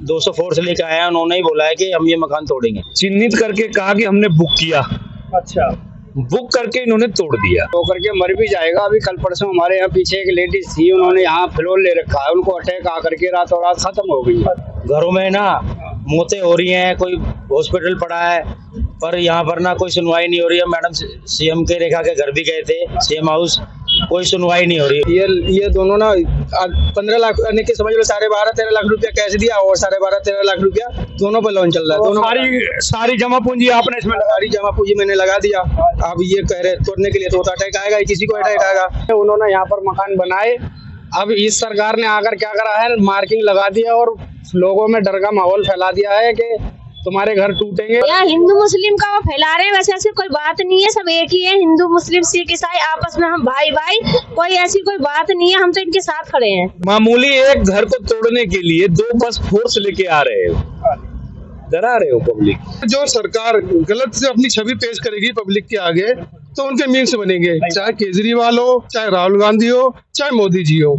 200 force लेकर आया, उन्होंने ही बोला है कि हम ये मकान तोड़ेंगे। चिन्हित करके कहा कि हमने बुक किया। अच्छा, बुक करके इन्होंने तोड़ दिया। तो करके मर भी जाएगा। अभी कल परसों हमारे यहाँ पीछे एक लेडीज थी, उन्होंने यहाँ फ्लोर ले रखा है, उनको अटैक आकर के रातों रात खत्म हो गई। घरों में ना मौतें हो रही हैं, कोई हॉस्पिटल पड़ा है, पर यहाँ पर ना कोई सुनवाई नहीं हो रही है। मैडम सीएम के रेखा के घर भी गए थे, सीएम हाउस, कोई सुनवाई नहीं हो रही। ये दोनों ना 15 लाख के समझ लो 12.5-13 लाख रुपया कैश दिया और 12.5-13 लाख रुपया दोनों पर लोन चल रहा है। दोनों सारी जमा पूंजी आपने इसमें सारी जमा पूंजी मैंने लगा दिया। अब ये कह रहे तोड़ने के लिए, तो अटैक आएगा, किसी को अटैक आएगा। उन्होंने यहाँ पर मकान बनाए, अब इस सरकार ने आकर क्या करा है, मार्किंग लगा दिया और लोगों में डर का माहौल फैला दिया है कि तुम्हारे घर टूटेंगे। यहाँ हिंदू मुस्लिम का वो फैला रहे हैं, वैसे ऐसी कोई बात नहीं है, सब एक ही है। हिंदू मुस्लिम सिख ईसाई आपस में हम भाई भाई, कोई ऐसी कोई बात नहीं है, हम तो इनके साथ खड़े हैं। मामूली एक घर को तोड़ने के लिए 2 बस फोर्स लेके आ रहे हो, डरा रहे हो पब्लिक। जो सरकार गलत से अपनी छवि पेश करेगी पब्लिक के आगे, तो उनके मीम्स बनेंगे, चाहे केजरीवाल हो, चाहे राहुल गांधी हो, चाहे मोदी जी हो।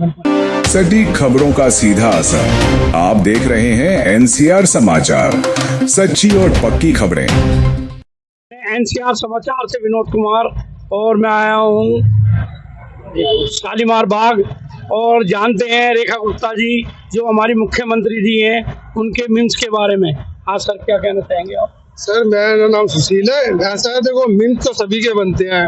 सटीक खबरों का सीधा असर। आप देख रहे हैं एनसीआर समाचार, सच्ची और पक्की खबरें। एनसीआर समाचार से विनोद कुमार, और मैं आया हूँ शालीमार बाग। और जानते हैं रेखा गुप्ता जी जो हमारी मुख्यमंत्री जी हैं, उनके मीम्स के बारे में। हाँ सर, क्या कहना चाहेंगे आप? सर, मेरा नाम सुशील है। ऐसा है, देखो, मीम्स तो सभी के बनते हैं।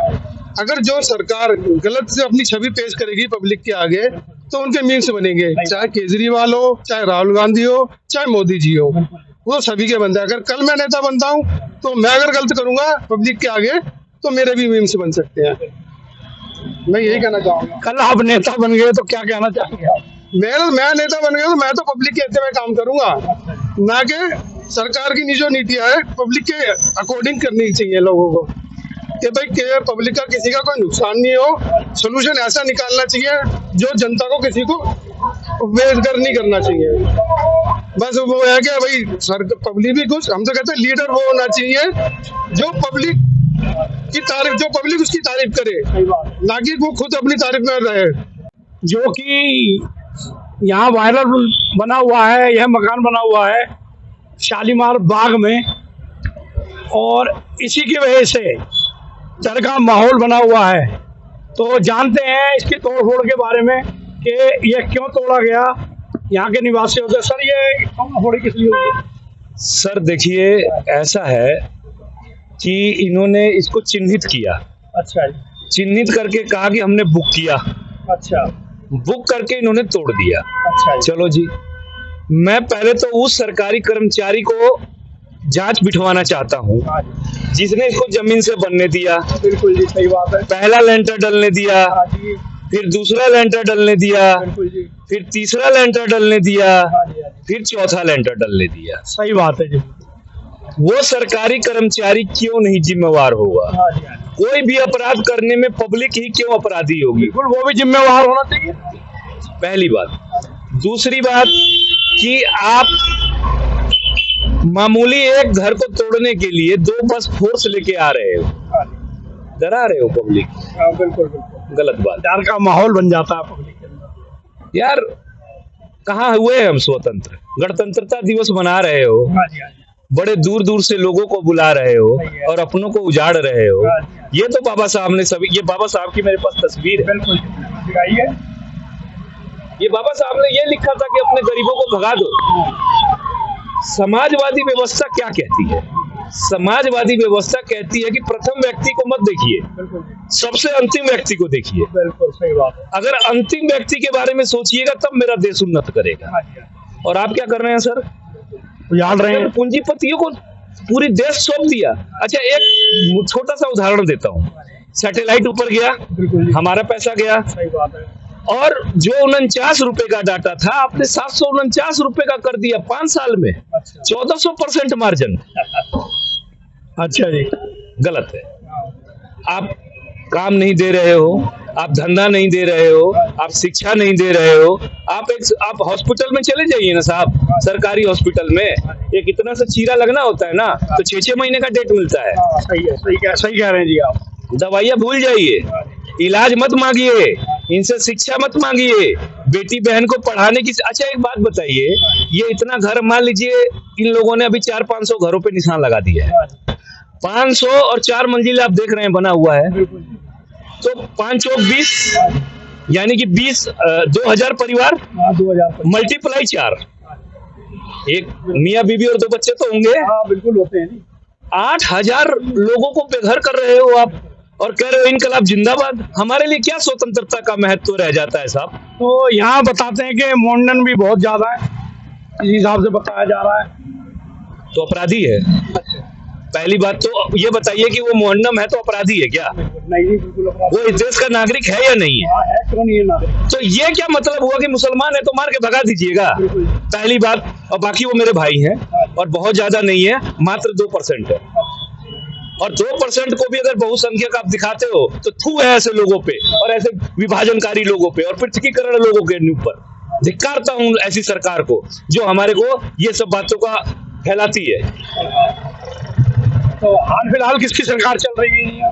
अगर जो सरकार गलत से अपनी छवि पेश करेगी पब्लिक के आगे, तो उनके मीम्स बनेंगे, चाहे केजरीवाल हो, चाहे राहुल गांधी हो, चाहे मोदी जी हो, वो सभी के बनते हैं। अगर कल मैं नेता बनता हूँ, तो मैं अगर गलत करूंगा पब्लिक के आगे, तो मेरे भी मीम्स बन सकते हैं। मैं यही कहना चाहूंगा। कल आप नेता बन गए तो क्या कहना चाहेंगे आप? मैं नेता बन गया तो मैं तो पब्लिक के हित में काम करूंगा, ना कि सरकार की जो नीतियां है पब्लिक के अकॉर्डिंग करनी चाहिए लोगों को, कि भाई पब्लिक का किसी का कोई नुकसान नहीं हो। सोल्यूशन ऐसा निकालना चाहिए जो जनता को किसी को बेदखल नहीं करना चाहिए। बस वो है कि भाई पब्लिक भी कुछ, हम तो कहते हैं लीडर वो होना चाहिए जो पब्लिक की तारीफ, जो पब्लिक उसकी तारीफ करे, ना कि वो खुद अपनी तारीफ में रहे। जो कि यहाँ वायरल बना हुआ है, यह मकान बना हुआ है शालीमार बाग में, और इसी की वजह से डर का माहौल बना हुआ है। तो जानते हैं इसकी तोड़फोड़ के बारे में कि यह क्यों तोड़ा गया, यहाँ के निवासियों से। सर, ये तोड़फोड़ किस लिए हुई? सर देखिए, ऐसा है कि इन्होंने इसको चिन्हित किया। अच्छा, चिन्हित करके कहा कि हमने बुक किया। अच्छा, बुक करके इन्होंने तोड़ दिया। अच्छा, चलो जी, मैं पहले तो उस सरकारी कर्मचारी को जांच बिठवाना चाहता हूँ जिसने इसको जमीन से बनने दिया। बिल्कुल जी, सही बात है। पहला लेंटर डलने दिया, फिर दूसरा लेंटर डलने दिया, बिल्कुल जी, फिर तीसरा लेंटर डलने दिया, फिर चौथा लेंटर डलने दिया। सही बात है जी। वो सरकारी कर्मचारी क्यों नहीं जिम्मेवार होगा? कोई भी अपराध करने में पब्लिक ही क्यों अपराधी होगी? बिल्कुल, वो भी जिम्मेवार होना चाहिए, पहली बात। दूसरी बात कि आप मामूली एक घर को तोड़ने के लिए 2 बस फोर्स लेके आ रहे हो, डरा रहे हो पब्लिक। बिल्कुल, गलत बात। डर का माहौल बन जाता है पब्लिक के अंदर। यार, कहाँ हुए हम स्वतंत्र? गणतंत्रता दिवस मना रहे हो, बड़े दूर दूर से लोगों को बुला रहे हो और अपनों को उजाड़ रहे हो। ये तो बाबा साहब ने सभी, ये बाबा साहब की मेरे पास तस्वीर है। ये बाबा साहब ने ये लिखा था कि अपने गरीबों को भगा दो। समाजवादी व्यवस्था क्या कहती है? समाजवादी व्यवस्था कहती है कि प्रथम व्यक्ति को मत देखिए, सबसे अंतिम व्यक्ति को देखिए। बिल्कुल सही बात है। अगर अंतिम व्यक्ति के बारे में सोचिएगा तब मेरा देश उन्नत करेगा। और आप क्या कर रहे हैं सर? उजाड़ रहे हैं, पूंजीपतियों को पूरी देश सौंप दिया। अच्छा, एक छोटा सा उदाहरण देता हूँ। सैटेलाइट ऊपर गया, हमारा पैसा गया, सही बात है। और जो 49 रुपए का डाटा था आपने 749 रुपए का कर दिया 5 साल में। 1400% मार्जिन। अच्छा जी, गलत है। आप काम नहीं दे रहे हो, आप धंधा नहीं दे रहे हो, आप शिक्षा नहीं दे रहे हो। आप हॉस्पिटल में चले जाइए ना साहब, सरकारी हॉस्पिटल में एक इतना सा चीरा लगना होता है ना, तो 6-6 महीने का डेट मिलता है। सही है, सही कह रहे हैं जी आप। दवाइयाँ भूल जाइए, इलाज मत मांगिए, इनसे शिक्षा मत मांगिए, बेटी बहन को पढ़ाने की। अच्छा एक बात बताइए, ये इतना घर, मान लीजिए इन लोगों ने अभी 400-500 घरों पे निशान लगा दिया है। 500 और 4 मंजिल आप देख रहे हैं बना हुआ है, तो 5 चौक 20, यानी कि 2000 परिवार, 2000 मल्टीप्लाई 4, एक मियाँ बीबी और 2 बच्चे तो होंगे। बिल्कुल होते हैं। 8000 लोगों को बेघर कर रहे हो आप, और कह रहे हो इनकलाब जिंदाबाद। हमारे लिए क्या स्वतंत्रता का महत्व रह जाता है साहब? तो यहाँ बताते हैं कि मुंडन भी बहुत ज्यादा है, इस हिसाब से बताया जा रहा है। तो अपराधी है। पहली बात तो ये बताइए कि वो मुहन्नम है तो अपराधी है क्या? नहीं, बिल्कुल वो इस देश का नागरिक है या नहीं है? है, क्यों नहीं है नागरिक? तो ये क्या मतलब हुआ कि मुसलमान है तो मार के भगा दीजिएगा? पहली बात। और बाकी वो मेरे भाई हैं और बहुत ज्यादा नहीं है, मात्र 2% है। और 2% को भी अगर बहुसंख्यक आप दिखाते हो तो थू है ऐसे लोगों पे, और ऐसे विभाजनकारी लोगों पे, और पृथकीकरण लोगों के ऊपर। धिक्कारता हूं ऐसी सरकार को जो हमारे को ये सब बातों का फैलाती है। तो हाल फिलहाल किसकी सरकार चल रही है?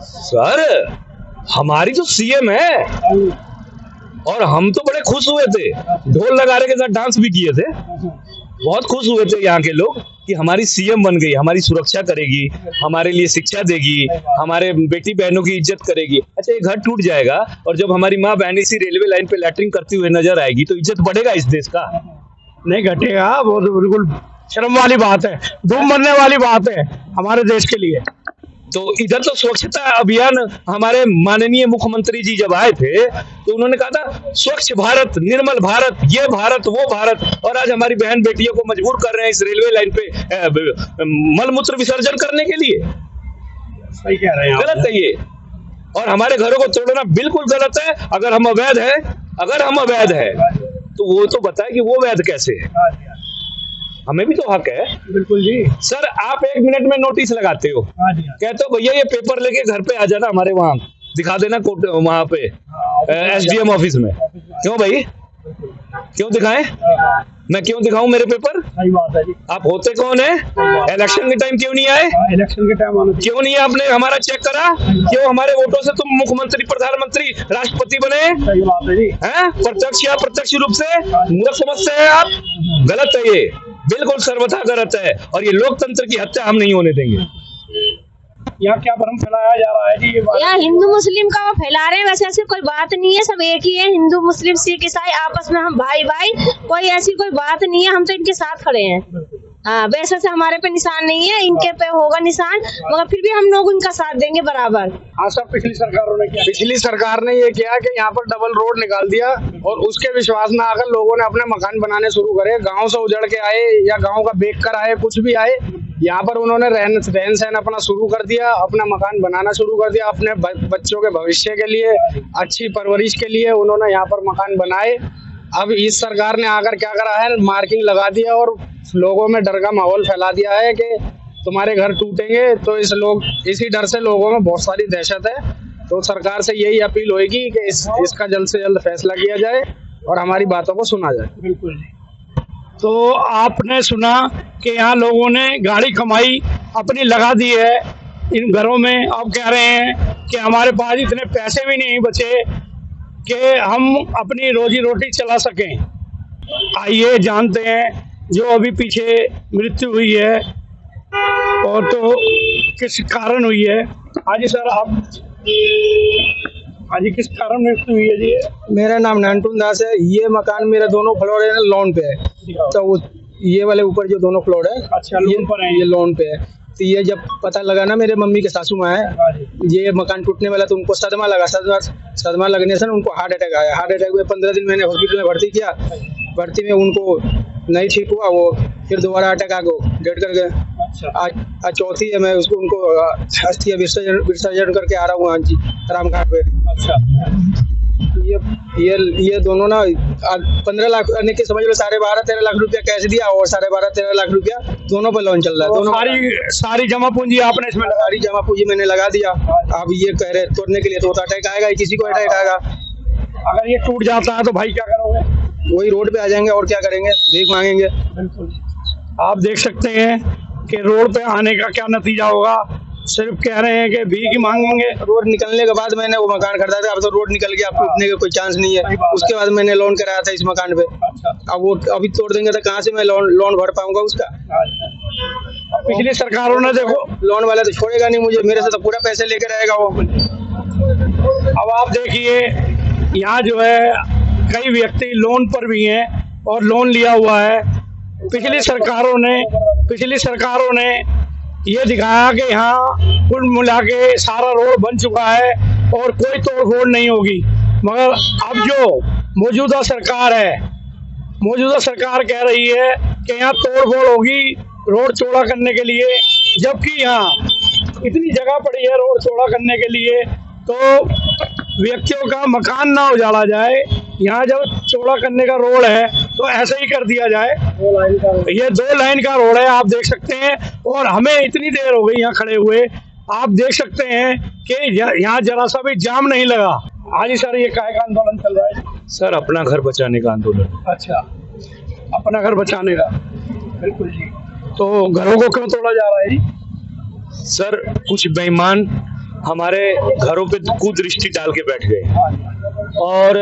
सर हमारी तो सीएम है, और हम तो बड़े खुश हुए थे, ढोल नगाड़े के साथ डांस भी किए थे। बहुत खुश हुए थे यहाँ के लोग कि हमारी सीएम बन गई, हमारी सुरक्षा करेगी, हमारे लिए शिक्षा देगी, हमारे बेटी बहनों की इज्जत करेगी। अच्छा ये घर टूट जाएगा और जब हमारी माँ बहन इसी रेलवे लाइन पे लैटरिंग करती हुई नजर आएगी तो इज्जत बढ़ेगा इस देश का? नहीं घटेगा, वो तो बिल्कुल शर्म वाली बात है, धूम मरने वाली बात है हमारे देश के लिए। तो इधर तो स्वच्छता अभियान हमारे माननीय मुख्यमंत्री जी जब आए थे तो उन्होंने कहा था स्वच्छ भारत, निर्मल भारत, ये भारत वो भारत, और आज हमारी बहन बेटियों को मजबूर कर रहे हैं इस रेलवे लाइन पे मलमूत्र विसर्जन करने के लिए। सही कह रहे हैं, गलत है ये। और हमारे घरों को तोड़ना बिल्कुल गलत है। अगर हम अवैध है तो वो तो बताए कि वो वैध कैसे है, हमें भी तो हक है। बिल्कुल जी। सर आप 1 मिनट में नोटिस लगाते हो, कहते हो भैया ये पेपर लेके घर पे आ जाना, हमारे वहां दिखा देना कोर्ट, वहां पे एसडीएम ऑफिस में। क्यों भाई, क्यों दिखाएं? मैं क्यों दिखाऊं मेरे पेपर? सही बात है जी। आप होते कौन है? इलेक्शन के टाइम क्यों नहीं आए? इलेक्शन के टाइम आना क्यों नहीं आपने हमारा चेक करा? क्यों हमारे वोटों से तुम मुख्यमंत्री, प्रधानमंत्री, राष्ट्रपति बने? सही बात है जी। हैं? प्रत्यक्ष या प्रत्यक्ष रूप से मूर्ख समझते हैं आप? गलत है ये, बिल्कुल सर्वथा गलत है, और ये लोकतंत्र की हत्या हम नहीं होने देंगे। यहाँ क्या भ्रम फैलाया जा रहा है जी? यहाँ हिंदू मुस्लिम का वो फैला रहे हैं, वैसे ऐसी कोई बात नहीं है, सब एक ही है। हिंदू मुस्लिम सिख ईसाई आपस में हम भाई भाई, कोई ऐसी कोई बात नहीं है। हम तो इनके साथ खड़े हैं। हाँ, वैसे से हमारे पे निशान नहीं है, इनके पे होगा निशान, मगर फिर भी हम लोग उनका साथ देंगे बराबर। हाँ सब पिछली सरकारों ने किया। पिछली सरकार ने ये किया कि यहाँ पर डबल रोड निकाल दिया, और उसके विश्वास में आकर लोगों ने अपने मकान बनाने शुरू करे। गांव से उजड़ के आए या गांव का बेच कर आए, कुछ भी आए, यहाँ पर उन्होंने रहन सहन अपना शुरू कर दिया, अपना मकान बनाना शुरू कर दिया। अपने बच्चों के भविष्य के लिए, अच्छी परवरिश के लिए उन्होंने यहाँ पर मकान बनाए। अब इस सरकार ने आकर क्या करा है, मार्किंग लगा दिया और लोगों में डर का माहौल फैला दिया है कि तुम्हारे घर टूटेंगे। तो इसी डर से लोगों में बहुत सारी दहशत है। तो सरकार से यही अपील होगी कि इसका जल्द से जल्द फैसला किया जाए और हमारी बातों को सुना जाए। बिल्कुल जी। तो आपने सुना कि यहाँ लोगों ने गाड़ी कमाई अपनी लगा दी है इन घरों में। अब कह रहे हैं कि हमारे पास इतने पैसे भी नहीं बचे कि हम अपनी रोजी रोटी चला सकें। आइए जानते हैं जो अभी पीछे मृत्यु हुई है और तो किस कारण हुई है। हाजी सर आप, हाजी किस कारण मृत्यु हुई है जी? मेरा नाम नानटून दास है। ये मकान मेरा दोनों फ्लोर है लोन पे है, तो ये वाले ऊपर जो दोनों फ्लोर है, अच्छा लोन पर है, ये लोन पे है। तो ये जब पता लगा ना, मेरे मम्मी के सासू माँ है, ये मकान टूटने वाला, तो उनको सदमा लगा। सदमा लगने से उनको हार्ट अटैक आया। हार्ट अटैक में 15 दिन मैंने हॉस्पिटल में भर्ती किया। भर्ती में उनको नहीं ठीक हुआ, वो फिर दोबारा अटैक आ गया, डेड कर गए। आज चौथी है, मैं उनको अस्थि विसर्जन करके आ रहा हूँ जी रामघाट पे। अच्छा, ये दोनों ना 15 लाख की समझ लो, 12.5-13 लाख रुपया कैश दिया और 12.5-13 लाख रुपया दोनों पे लोन चल रहा है। दोनों सारी जमा पूंजी आपने इसमें, सारी जमा पूंजी मैंने लगा दिया। अब ये कह रहे तोड़ने के लिए, तो अटैक आएगा, किसी को अटैक आएगा। अगर ये टूट जाता है तो भाई क्या करोगे? वही रोड पे आ जाएंगे और क्या करेंगे, भीख मांगेंगे। बिल्कुल, आप देख सकते हैं कि रोड पे आने का क्या नतीजा होगा। सिर्फ कह रहे हैं कि भीख ही मांगेंगे। रोड निकलने के बाद मैंने वो मकान खरीदा था, अब तो रोड निकल गया, अब टूटने का कोई चांस नहीं है। उसके बाद मैंने लोन कराया था इस मकान पे, अब वो अभी तोड़ देंगे तो कहाँ से मैं लोन भर पाऊंगा उसका। पिछली सरकारों ने देखो, लोन वाला तो छोड़ेगा नहीं मुझे, मेरे से तो पूरा पैसे लेके रहेगा वो। अब आप देखिए यहाँ जो है कई व्यक्ति लोन पर भी हैं और लोन लिया हुआ है। पिछली सरकारों ने ये दिखाया कि यहाँ कुल मिला के सारा रोड बन चुका है और कोई तोड़फोड़ नहीं होगी, मगर अब जो मौजूदा सरकार कह रही है कि यहाँ तोड़फोड़ होगी रोड चौड़ा करने के लिए, जबकि यहाँ इतनी जगह पड़ी है रोड चौड़ा करने के लिए, तो व्यक्तियों का मकान ना उजाड़ा जाए। यहाँ जब चौड़ा करने का रोड है तो ऐसे ही कर दिया जाए। ये 2 लाइन का रोड है, आप देख सकते हैं, और हमें इतनी देर हो गई यहाँ खड़े हुए, आप देख सकते हैं कि यहाँ जरा सा भी जाम नहीं लगा। हाँ जी सर, ये काहे का आंदोलन चल रहा है? सर अपना घर बचाने का आंदोलन। अच्छा, अपना घर बचाने का, बिल्कुल जी। तो घरों को क्यों तोड़ा जा रहा है जी? सर कुछ बेईमान हमारे घरों पे कुदृष्टि डाल के बैठ गए। और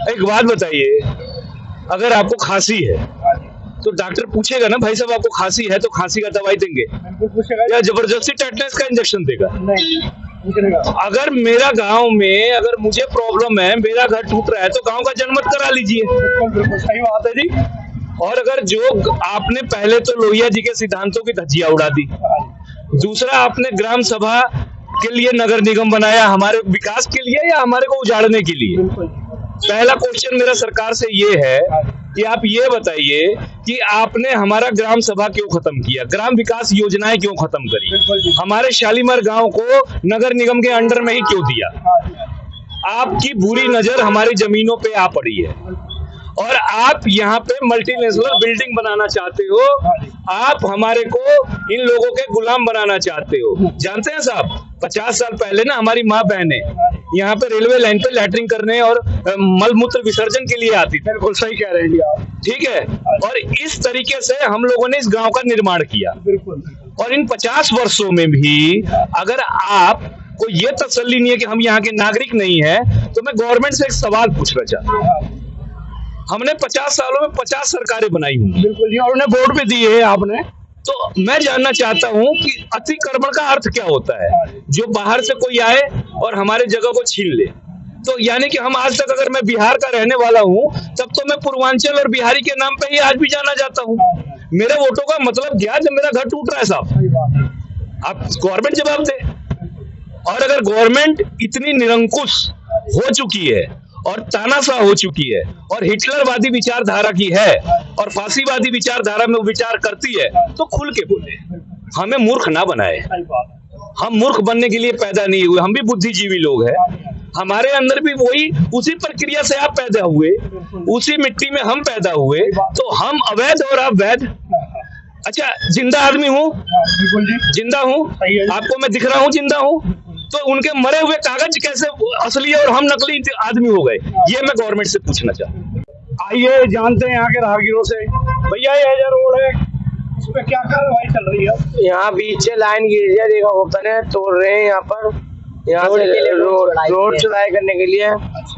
एक बात बताइए, अगर आपको खांसी है तो डॉक्टर पूछेगा ना, भाई साहब आपको खांसी है तो खांसी का दवाई देंगे या जबरदस्ती टेटनस का इंजेक्शन देगा? अगर मेरा गांव में अगर मुझे प्रॉब्लम है, मेरा घर टूट रहा है, तो गांव का जनमत करा लीजिए। सही बात है जी। और अगर जो आपने पहले तो लोहिया जी के सिद्धांतों की धज्जियां उड़ा दी, दूसरा आपने ग्राम सभा के लिए नगर निगम बनाया, हमारे विकास के लिए या हमारे को उजाड़ने के लिए? पहला क्वेश्चन मेरा सरकार से ये है कि आप ये बताइए कि आपने हमारा ग्राम सभा क्यों खत्म किया, ग्राम विकास योजनाएं क्यों खत्म करी, हमारे शालीमार गांव को नगर निगम के अंडर में ही क्यों दिया? आपकी बुरी नजर हमारी जमीनों पे आ पड़ी है और आप यहाँ पे मल्टीनेशनल बिल्डिंग बनाना चाहते हो, आप हमारे को इन लोगों के गुलाम बनाना चाहते हो। जानते हैं साहब, 50 साल पहले ना हमारी माँ बहनें यहाँ पे रेलवे लाइन पे लैटरिंग करने और मलमूत्र विसर्जन के लिए आती थी। बिल्कुल सही कह रहे हैं जी आप। ठीक है, और इस तरीके से हम लोगों ने इस गांव का निर्माण किया। और इन 50 वर्षों में भी अगर आप को ये तसल्ली नहीं है कि हम यहाँ के नागरिक नहीं है, तो मैं गवर्नमेंट से एक सवाल पूछना चाहता हूँ। हमने 50 सालों में 50 सरकारें बनाई हुई, बिल्कुल जी, और उन्हें वोट भी दिए है आपने। तो मैं जानना चाहता हूं कि अतिक्रमण का अर्थ क्या होता है? जो बाहर से कोई आए और हमारे जगह को छीन ले, तो यानी कि हम आज तक, अगर मैं बिहार का रहने वाला हूं, तब तो मैं पूर्वांचल और बिहारी के नाम पे ही आज भी जाना जाता हूं। मेरे वोटों का मतलब क्या जब मेरा घर टूट रहा है? साहब आप गवर्नमेंट जवाब दे। और अगर गवर्नमेंट इतनी निरंकुश हो चुकी है और तानाशाह हो चुकी है और हिटलरवादी विचारधारा की है और फांसीवादी विचारधारा में वो विचार करती है, तो खुल के बोले, हमें मूर्ख ना बनाए। हम मूर्ख बनने के लिए पैदा नहीं हुए, हम भी बुद्धिजीवी लोग हैं। हमारे अंदर भी वही उसी प्रक्रिया से आप पैदा हुए, उसी मिट्टी में हम पैदा हुए, तो हम अवैध और आप वैध। अच्छा, जिंदा आदमी हूँ, जिंदा हूँ, आपको मैं दिख रहा हूँ जिंदा हूँ, तो उनके मरे हुए कागज कैसे असली और हम नकली आदमी हो गए? ये मैं गवर्नमेंट से पूछना चाहता हूँ। आइए जानते हैं यहाँ के राहगीरों से। भैया ये जो रोड है, इस पे क्या कार्रवाई चल रही है? यहाँ बीच लाइन गिरी है, देखो ओपन है, तोड़ रहे हैं यहाँ पर, यहाँ से रोड चौड़ाई करने के लिए।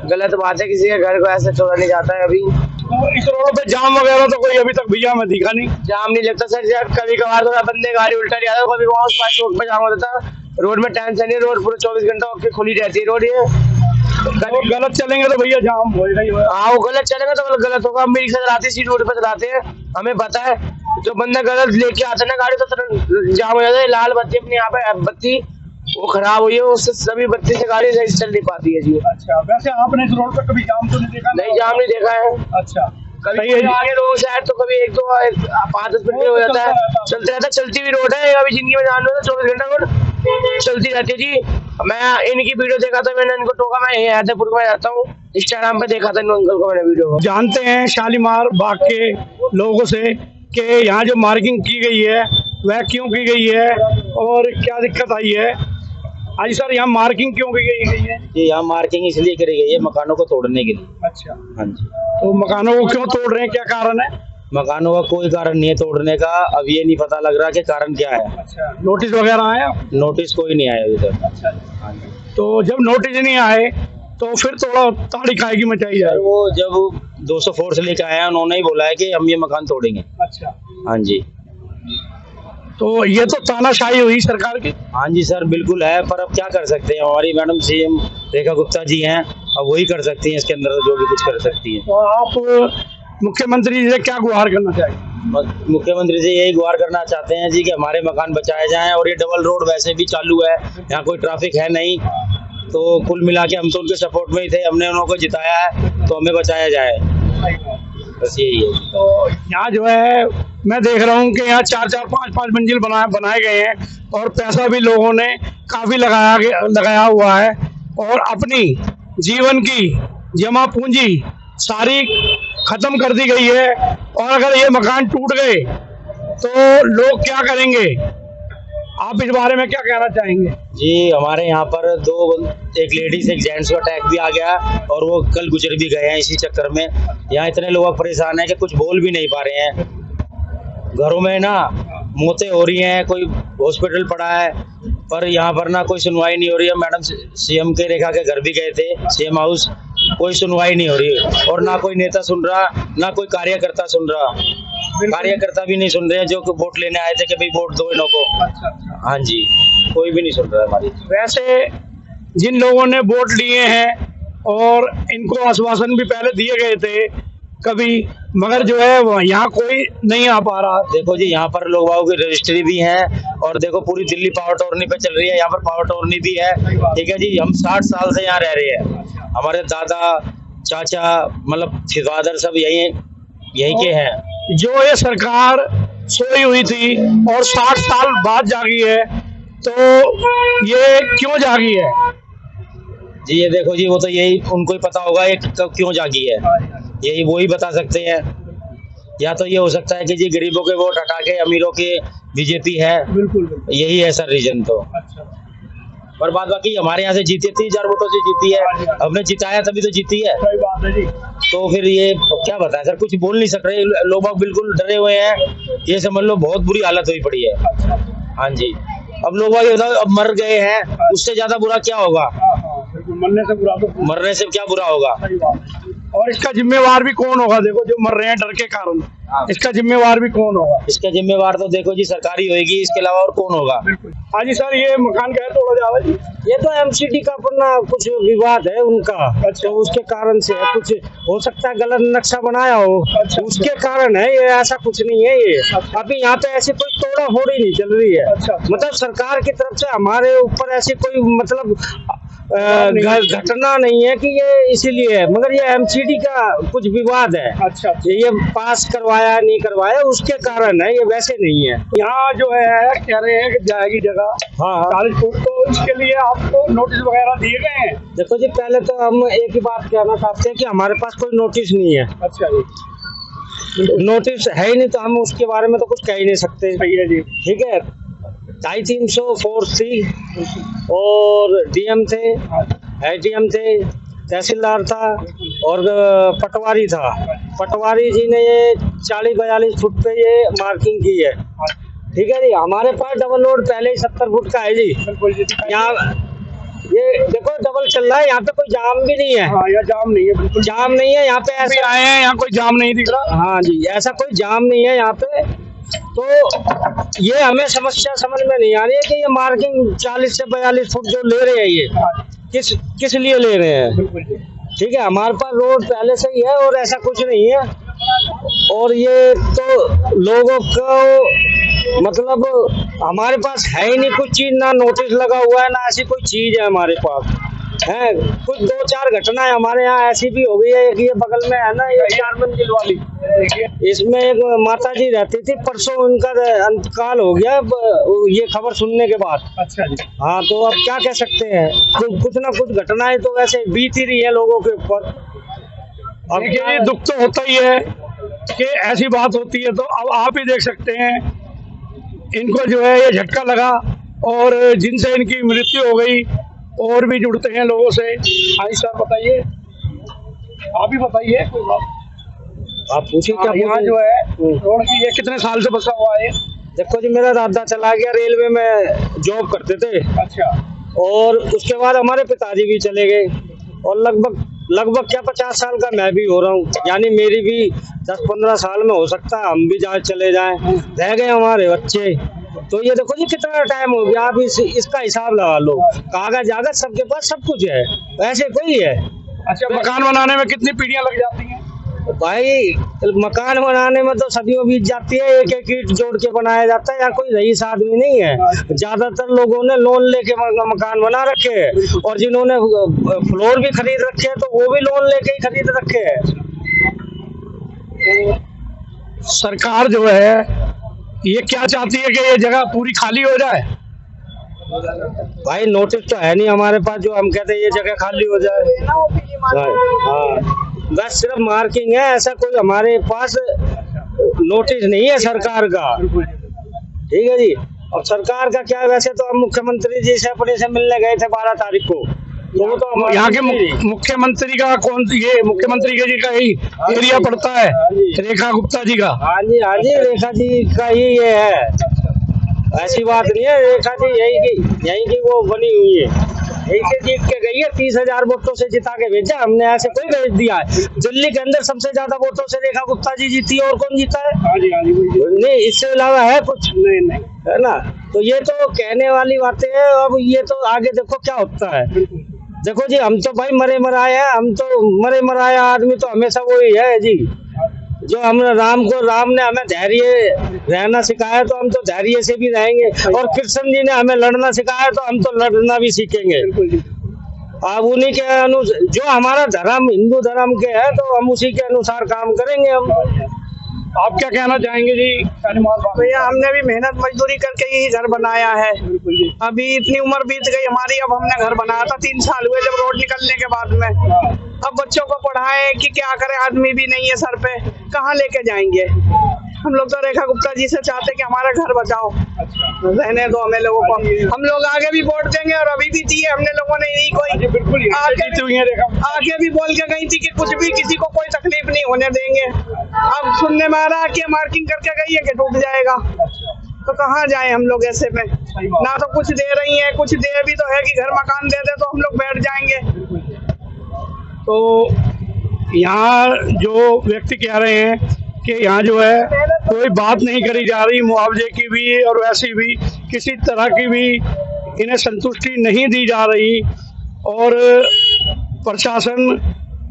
गलत बात है, किसी के घर को ऐसे तोड़ा नहीं जाता है। अभी तो इस रोड पे जाम वगैरह तो कोई अभी तक भैया मैं दिखा नहीं। जाम नहीं लगता सर, जब कभी कभार तो बंदे गाड़ी उल्टा नहीं आता, कभी वहाँ उस पास चौक पे जाम होता था। रोड में टेंशन नहीं, रोड पूरे 24 घंटा खुली रहती है रोड। ये गलत चलेंगे तो भैया जाम होएगा ही होएगा। हाँ, वो गलत चलेगा तो गलत होगा। हम रिक्शा चलाते इसी रोड पे चलाते हैं, हमें पता है। जो बंदा गलत लेके आता है ना गाड़ी, तो जाम हो जाता है। लाल बत्ती अपनी यहाँ पे बत्ती वो खराब हुई है, उससे सभी बत्ती से गाड़ी सही चल नहीं पाती है जी। अच्छा, वैसे आपने इस रोड पे कभी जाम तो नहीं देखा? नहीं, जाम नहीं देखा है। अच्छा, कभी आगे रोड साइड तो कभी 1-2-5-10 मिनट हो जाता है, चलते रहता है। चलती हुई रोड है, अभी जिंदगी में जान लो 24 घंटा रोड चलती रहती है जी। मैं इनकी वीडियो देखा था, मैंने इनको टोका। मैं हैदरपुर में रहता हूँ, इंस्टाग्राम पे देखा था इन अंकल को मैंने वीडियो। जानते हैं शालीमार बाग के लोगों से कि यहाँ जो मार्किंग की गई है वह क्यों की गई है और क्या दिक्कत आई है? आज सर यहाँ मार्किंग क्यों की गई है? ये यहाँ मार्किंग इसलिए करी गई है मकानों को तोड़ने के लिए। अच्छा, हाँ जी। तो मकानों को क्यों तोड़ रहे हैं, क्या कारण है? मकानों का कोई कारण नहीं है तोड़ने का। अब ये नहीं पता लग रहा कि कारण क्या है। अच्छा, नोटिस वगैरह आया? नोटिस कोई नहीं आया अभी तक। तो जब नोटिस नहीं आए तो फिर थोड़ा ताड़ी खाएगी मचाई जाए। वो जब 200 फोर्स लेके आए हैं, उन्होंने ही बोला है कि हम ये मकान तोड़ेंगे। अच्छा, हाँ जी। तो ये तो तानाशाही हुई सरकार की। हाँ जी सर, बिल्कुल है, पर अब क्या कर सकते हैं, हमारी मैडम सीएम रेखा गुप्ता जी हैं, अब वही कर सकती हैं इसके अंदर जो भी कुछ कर सकती हैं। तो आप मुख्यमंत्री जी से क्या गुहार करना चाहिए? मुख्यमंत्री जी यही गुहार करना चाहते हैं जी कि हमारे मकान बचाए जाएं, और ये डबल रोड वैसे भी चालू है, यहाँ कोई ट्रैफिक है नहीं, तो कुल मिला के हम तो उनके सपोर्ट में ही थे, हमने उनको जिताया है, तो हमें बचाया जाए, बस यही है। तो यहाँ जो है मैं देख रहा हूँ कि यहाँ 4-4, 5-5 मंजिल बनाए गए हैं, और पैसा भी लोगों ने काफी लगाया हुआ है, और अपनी जीवन की जमा पूंजी सारी खत्म कर दी गई है। और अगर ये मकान टूट गए तो लोग क्या करेंगे? आप इस बारे में क्या कहना चाहेंगे? जी, हमारे यहाँ पर एक लेडीज एक जेंट्स का अटैक भी आ गया, और वो कल गुजर भी गए हैं इसी चक्कर में। यहाँ इतने लोग परेशान हैं कि कुछ बोल भी नहीं पा रहे हैं, घरों में ना मौतें हो रही हैं, कोई हॉस्पिटल पड़ा है, पर यहाँ पर ना कोई सुनवाई नहीं हो रही है। मैडम सीएम के रेखा के घर भी गए थे, सीएम हाउस, कोई सुनवाई नहीं हो रही, और ना कोई नेता सुन रहा, ना कोई कार्यकर्ता सुन रहा। कार्यकर्ता भी नहीं सुन रहे हैं जो वोट लेने आए थे कि भाई वोट दो इनको। हाँ जी, कोई भी नहीं सुन रहा है हमारी। वैसे जिन लोगों ने वोट लिए हैं और इनको आश्वासन भी पहले दिए गए थे कभी, मगर जो है यहाँ कोई नहीं आ पा रहा। देखो जी, यहाँ पर लोग बागों की रजिस्ट्री भी है, और देखो पूरी दिल्ली पावर टोरनी पे चल रही है, यहाँ पर पावर टोरनी भी है, ठीक है जी। हम 60 साल से यहाँ रह रहे हैं, हमारे दादा चाचा मतलब फादर सब यही के हैं। जो ये सरकार सोई हुई थी और 60 साल बाद जागी है, तो ये क्यों जागी है? जी ये देखो जी, वो तो यही उनको ही पता होगा ये कब क्यों जागी है, यही वो ही बता सकते हैं। या तो ये हो सकता है कि जी गरीबों के वोट हटा के अमीरों के बीजेपी है, बिल्कुल यही है सर रीजन तो। पर बात बाकी हमारे यहाँ से जीती 30,000 वोटों से जीती है, हमने जिताया तभी तो जीती है। सही बात है जी। तो फिर ये क्या बताएं सर, कुछ बोल नहीं सक रहे लोग, बिल्कुल डरे हुए हैं, ये समझ लो बहुत बुरी हालत हुई पड़ी है। हाँ जी, अब लोग अब मर गए हैं, उससे ज्यादा बुरा क्या होगा? मरने से क्या बुरा होगा? और इसका जिम्मेवार भी कौन होगा? देखो जो मर रहे हैं डर के कारण, इसका जिम्मेवार भी कौन होगा? इसका जिम्मेवार तो देखो जी सरकारी होगी, इसके अलावा और कौन होगा? हाँ जी सर, ये मकान क्या तोड़ा जावा जी? ये तो एमसीडी का अपना कुछ विवाद है उनका। अच्छा। तो उसके कारण से है, कुछ हो सकता है गलत नक्शा बनाया हो। अच्छा। उसके कारण है ये, ऐसा कुछ नहीं है ये। अच्छा। अभी यहाँ पे ऐसी कोई तोड़ा फोड़ी नहीं चल रही है। अच्छा। मतलब सरकार की तरफ से हमारे ऊपर ऐसी कोई मतलब घटना नहीं है कि ये इसीलिए है, मगर ये एमसीडी का कुछ विवाद है। अच्छा। ये पास करवाया नहीं करवाया उसके कारण है, ये वैसे नहीं है। यहाँ जो है कह रहे हैं कि जाएगी जगह, हाँ, तो इसके लिए आपको नोटिस वगैरह दिए गए हैं? देखो जी, पहले तो हम एक ही बात कहना चाहते हैं कि हमारे पास कोई नोटिस नहीं है। अच्छा जी। नोटिस है ही नहीं तो हम उसके बारे में तो कुछ कह ही नहीं सकते। सही है जी। ठीक है, 250-300 फोर्स थी, और डीएम थे, एडीएम थे, तहसीलदार था, और पटवारी था। पटवारी जी ने ये 40-42 फुट पे ये मार्किंग की है। ठीक है जी। हमारे पास डबल रोड पहले ही 70 फुट का है जी। यहाँ ये देखो डबल चल रहा है, यहाँ पे कोई जाम भी नहीं है। हाँ, यहाँ जाम नहीं है, बिल्कुल जाम नहीं है यहाँ पे। ऐसे आए हैं, यहाँ कोई जाम नहीं दिख रहा। हाँ जी, ऐसा कोई जाम नहीं है यहाँ पे। तो ये हमें समस्या समझ में नहीं आ रही है कि ये मार्किंग 40 से 42 फुट जो ले रहे हैं ये किस लिए ले रहे हैं। ठीक है, हमारे पास रोड पहले से ही है और ऐसा कुछ नहीं है। और ये तो लोगों को मतलब हमारे पास है ही नहीं कुछ चीज, ना नोटिस लगा हुआ है, ना ऐसी कोई चीज है हमारे पास है। कुछ 2-4 घटनाएं हमारे यहाँ ऐसी भी हो गई है। एक ये बगल में है ना, ये 4 मंजिल वाली, इसमें एक माता जी रहती थी, परसों उनका अंतकाल हो गया ये खबर सुनने के बाद। अच्छा जी। हाँ, तो अब क्या कह सकते हैं, कुछ ना कुछ घटनाएं तो वैसे बीत ही रही है लोगों के ऊपर। अब ये दुख तो होता ही है कि ऐसी बात होती है। तो अब आप ही देख सकते हैं, इनको जो है ये झटका लगा, और जिनसे इनकी मृत्यु हो गई, और भी जुड़ते हैं लोगों से। हाँ सर बताइए, आप ही बताइए कोई बात। आप पूछिए क्या यहाँ जो है रोड की ये कितने साल से बसा हुआ है? देखो जी, मेरा दादा चला गया, रेलवे में जॉब करते थे। अच्छा। और उसके बाद हमारे पिताजी भी चले गए, और लगभग क्या 50 साल का मैं भी हो रहा हूँ, यानी मेरी भी 10-15 साल में हो सकता है हम भी जहाँ चले जाएं, रह गए हमारे बच्चे। तो ये देखो जी कितना टाइम हो गया, आप इसका हिसाब लगा लो। कागज आगज सबके पास सब कुछ है, ऐसे कोई है। अच्छा, मकान बनाने में कितनी पीढ़ियां लग जाती हैं? भाई मकान बनाने में तो सदियों बीत जाती है, एक एक ईंट जोड़ के बनाया जाता है, यहाँ कोई रईस आदमी नहीं है। ज्यादातर लोगों ने लोन लेके मकान बना रखे हैं, और जिन्होंने फ्लोर भी खरीद रखे हैं तो वो भी लोन लेके ही खरीद रखे हैं। तो सरकार जो है ये क्या चाहती है कि ये जगह पूरी खाली हो जाए? भाई नोटिस तो है नहीं हमारे पास जो हम कहते हैं ये जगह खाली हो जाए। हाँ, बस सिर्फ मार्किंग है, ऐसा कोई हमारे पास नोटिस नहीं है सरकार का। ठीक है जी। और सरकार का क्या है, वैसे तो हम मुख्यमंत्री जी से अपने से मिलने गए थे 12 तारीख को, तो वो तो यहाँ के मुख्यमंत्री का ये मुख्यमंत्री जी का ही एरिया पड़ता है, रेखा गुप्ता जी का। हाँ जी, रेखा जी का ही ये है, ऐसी बात नहीं है। रेखा जी यही की वो बनी हुई है, यही से जीत के गई है, 30,000 वोटों से जिता के भेजा हमने, ऐसे कोई भेज दिया है। दिल्ली के अंदर सबसे ज्यादा वोटों से रेखा गुप्ता जी जीती है, और कौन जीता है? नहीं, इससे अलावा है कुछ नहीं, है ना। तो ये तो कहने वाली बातें हैं, अब ये तो आगे देखो क्या होता है। देखो जी, हम तो भाई मरे मराए हैं, हम तो मरे मराया आदमी तो हमेशा वही है जी। जो हमने राम ने हमें धैर्य रहना सिखाया, तो हम तो धैर्य से भी रहेंगे, और कृष्ण जी ने हमें लड़ना सिखाया, तो हम तो लड़ना भी सीखेंगे। अब उन्हीं के जो हमारा धर्म हिंदू धर्म के है, तो हम उसी के अनुसार काम करेंगे। हम आप क्या कहना चाहेंगे जी? भैया हमने भी मेहनत मजदूरी करके ही घर बनाया है, अभी इतनी उम्र बीत गई हमारी, अब हमने घर बनाया था 3 साल हुए जब रोड निकलने के बाद में। अब बच्चों को पढ़ाए कि क्या करें, आदमी भी नहीं है सर पे, कहाँ लेके जाएंगे। हम लोग तो रेखा गुप्ता जी से चाहते कि हमारा घर बचाओ, रहने दो हमें लोगों को। हम लोग आगे भी वोट देंगे, और अभी भी दिए हमने लोगों ने, यही कोई बिल्कुल आगे भी बोल के गई थी कि कुछ भी किसी को कोई तकलीफ नहीं होने देंगे। अब सुनने में आ रहा है कि मार्किंग करके गई है कि टूट जाएगा, तो कहाँ जाए हम लोग ऐसे में। ना तो कुछ दे रही है, कुछ दे भी तो है कि घर मकान दे दे तो हम लोग बैठ जाएंगे। तो यहाँ जो व्यक्ति कह रहे हैं कि यहाँ जो है कोई बात नहीं करी जा रही मुआवजे की भी, और वैसी भी किसी तरह की भी इन्हें संतुष्टि नहीं दी जा रही, और प्रशासन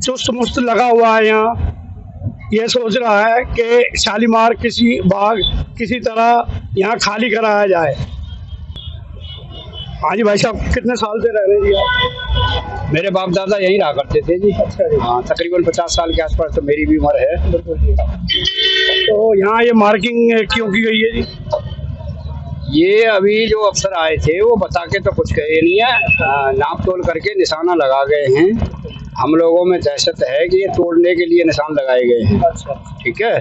चुस्त मुस्त लगा हुआ है। यहाँ ये सोच रहा है कि शालीमार किसी बाग किसी तरह यहाँ खाली कराया जाए। हाँ जी भाई साहब, कितने साल से रह रहे हैं? मेरे बाप दादा यहीं रहा करते थे जी। हाँ, तकरीबन 50 साल के आसपास तो मेरी भी उम्र है। तो यहाँ ये मार्किंग क्यों की गई है जी? ये अभी जो अफसर आए थे वो बता के तो कुछ कहे नहीं है, नाप तोल करके निशाना लगा गए हैं। हम लोगों में दहशत है कि ये तोड़ने के लिए निशान लगाए गए हैं। ठीक है,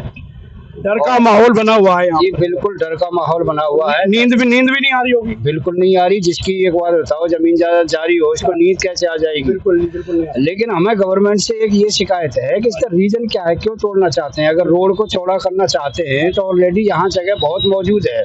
डर का माहौल बना हुआ है यहाँ। जी बिल्कुल डर का माहौल बना हुआ है। नींद भी नहीं आ रही होगी? बिल्कुल नहीं आ रही। जिसकी एक बात बताओ, जमीन जायदाद जारी हो, इसको नींद कैसे आ जाएगी? बिल्कुल नहीं। लेकिन हमें गवर्नमेंट से एक ये शिकायत है कि इसका रीजन क्या है, क्यों तोड़ना चाहते हैं? अगर रोड को चौड़ा करना चाहते हैं तो ऑलरेडी यहाँ जगह बहुत मौजूद है।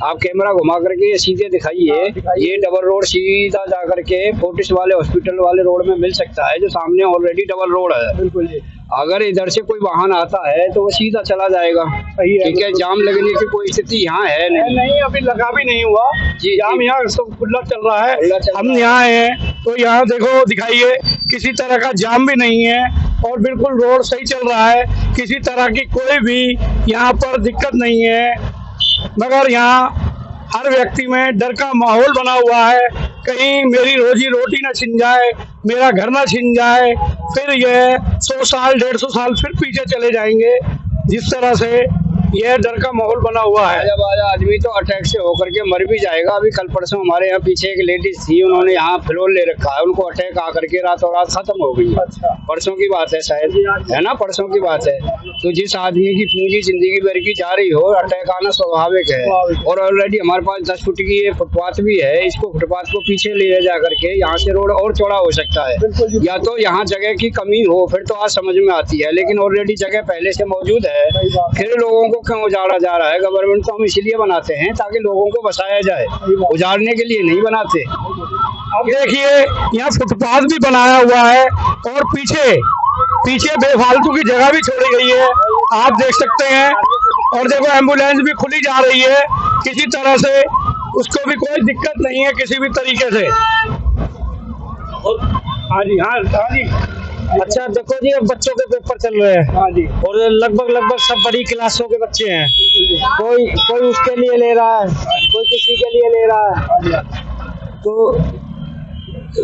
आप कैमरा घुमा करके ये सीधे दिखाइए, ये डबल रोड सीधा जा करके फोर्टिस वाले हॉस्पिटल वाले रोड में मिल सकता है, जो सामने ऑलरेडी डबल रोड है। बिल्कुल जी। अगर इधर से कोई वाहन आता है तो वो सीधा चला जाएगा। ठीक है, जाम लगने की कोई स्थिति यहाँ है नहीं, अभी लगा भी नहीं हुआ जी। जाम यहाँ सब खुला चल रहा है। हम यहाँ हैं तो यहाँ देखो, दिखाइए, किसी तरह का जाम भी नहीं है, और बिल्कुल रोड सही चल रहा है, किसी तरह की कोई भी यहाँ पर दिक्कत नहीं है। मगर यहाँ हर व्यक्ति में डर का माहौल बना हुआ है, कहीं मेरी रोजी रोटी ना छिन जाए, मेरा घर ना छिन जाए, फिर ये 100 साल 150 साल फिर पीछे चले जाएंगे। जिस तरह से यह डर का माहौल बना हुआ है। जब आदमी तो अटैक से होकर के मर भी जाएगा। अभी कल परसों हमारे यहाँ पीछे एक लेडीज थी, उन्होंने यहाँ फ्लोर ले रखा है, उनको अटैक आकर के रातों रात खत्म हो गई। परसों की बात है शायद, है ना, परसों की बात है। तो जिस आदमी की पूरी जिंदगी भर की जा रही हो, अटैक आना स्वाभाविक है। और ऑलरेडी हमारे पास 10 फुट की ये फुटपाथ भी है, इसको फुटपाथ को पीछे ले जा करके यहाँ से रोड और चौड़ा हो सकता है। या तो यहाँ जगह की कमी हो, फिर तो आज समझ में आती है, लेकिन ऑलरेडी जगह पहले से मौजूद है, फिर लोगों को क्यों उजाड़ा जा रहा है? गवर्नमेंट तो हम इसलिए बनाते हैं ताकि लोगों को बसाया जाए, उजाड़ने के लिए नहीं बनाते। अब देखिए यहाँ फुटपाथ भी बनाया हुआ है और पीछे बेफालतू की जगह भी छोड़ी गई है, आप देख सकते हैं। और देखो एम्बुलेंस भी खुली जा रही है, किसी तरह से उसको भी कोई दिक्कत नहीं है किसी भी तरीके से। हाँ जी, हाँ जी। अच्छा देखो जी, अब बच्चों के पेपर चल रहे हैं। हाँ जी। और लगभग सब बड़ी क्लासों के बच्चे हैं। कोई उसके लिए ले रहा है, कोई किसी के लिए ले रहा है। तो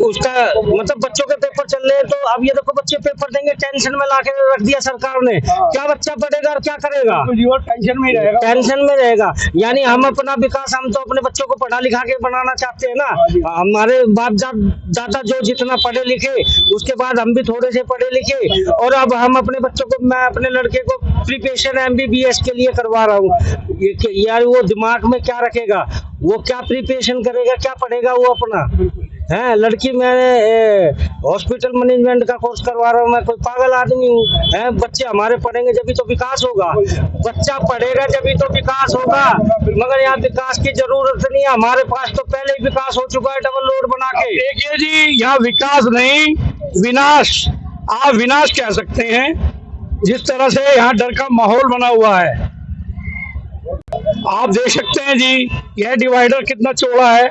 उसका मतलब बच्चों के पेपर चल रहे हैं, तो अब ये देखो बच्चे पेपर देंगे, टेंशन में लाके रख दिया सरकार ने। क्या बच्चा पढ़ेगा और क्या करेगा? टेंशन में रहेगा, टेंशन में रहेगा। यानी हम अपना विकास, हम तो अपने बच्चों को पढ़ा लिखा के बनाना चाहते हैं ना। हमारे बाप दादा जो जितना पढ़े लिखे, उसके बाद हम भी थोड़े से पढ़े लिखे, और अब हम अपने बच्चों को, मैं अपने लड़के को प्रिपरेशन MBBS के लिए करवा रहा हूँ। यार वो दिमाग में क्या रखेगा, वो क्या प्रिपरेशन करेगा, क्या पढ़ेगा वो अपना है। लड़की मैंने हॉस्पिटल मैनेजमेंट का कोर्स करवा रहा हूँ, मैं कोई पागल आदमी हूँ? बच्चे हमारे पढ़ेंगे जब तो विकास होगा, बच्चा पढ़ेगा जब तो विकास होगा। मगर यहाँ विकास की जरूरत नहीं है, हमारे पास तो पहले ही विकास हो चुका है डबल रोड बना के। देखिए जी, यहाँ विकास नहीं विनाश, आप विनाश कह सकते हैं, जिस तरह से यहाँ डर का माहौल बना हुआ है। आप देख सकते हैं जी, यह डिवाइडर कितना चौड़ा है,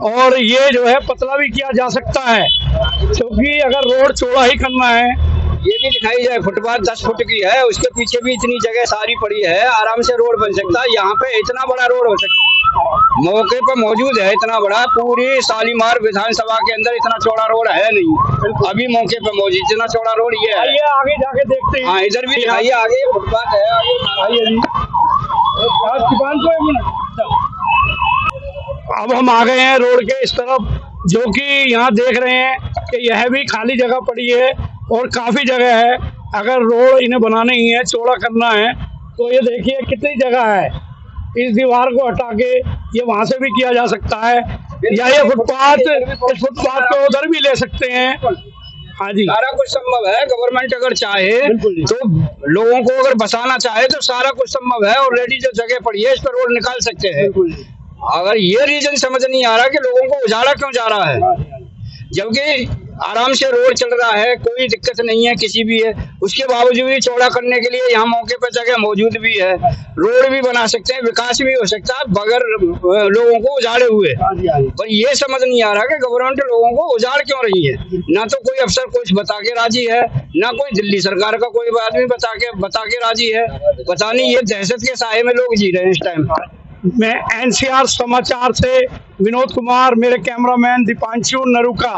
और ये जो है पतला भी किया जा सकता है, क्योंकि अगर रोड चौड़ा ही करना है। ये भी दिखाई जाए, फुटपाथ 10 फुट की है, उसके पीछे भी इतनी जगह सारी पड़ी है, आराम से रोड बन सकता है। यहाँ पे इतना बड़ा रोड हो सकता है, मौके पे मौजूद है इतना बड़ा। पूरी शालीमार विधानसभा के अंदर इतना चौड़ा रोड है नहीं, अभी मौके पे मौजूद इतना चौड़ा रोड ये है। आइए आगे जाके देखते हैं। हाँ, इधर भी दिखाइए, आगे फुटपाथ है, आइए जी। अब हम आ गए हैं रोड के इस तरफ, जो कि यहाँ देख रहे हैं कि यह भी खाली जगह पड़ी है और काफी जगह है। अगर रोड इन्हें बनाना ही है, चौड़ा करना है, तो ये देखिए कितनी जगह है। इस दीवार को हटा के ये वहां से भी किया जा सकता है, या ये फुटपाथ, इस फुटपाथ को उधर भी ले सकते हैं। हाँ जी, सारा कुछ संभव है। गवर्नमेंट अगर चाहे तो लोगों को अगर बसाना चाहे तो सारा कुछ संभव है। ऑलरेडी जो जगह पड़ी है इस पर रोड निकाल सकते हैं। अगर ये रीजन समझ नहीं आ रहा कि लोगों को उजाड़ा क्यों जा रहा है, जबकि आराम से रोड चल रहा है, कोई दिक्कत नहीं है किसी भी है, उसके बावजूद भी चौड़ा करने के लिए यहाँ मौके पर जगह मौजूद भी है, रोड भी बना सकते हैं, विकास भी हो सकता है बगैर लोगों को उजाड़े हुए। पर ये समझ नहीं आ रहा कि गवर्नमेंट लोगों को उजाड़ क्यों रही है। ना तो कोई अफसर कुछ बता के राजी है, ना कोई दिल्ली सरकार का कोई आदमी बता के राजी है। पता नहीं ये दहशत के साए में लोग जी रहे हैं इस टाइम। मैं NCR समाचार से विनोद कुमार, मेरे कैमरामैन दीपांशु नरुका।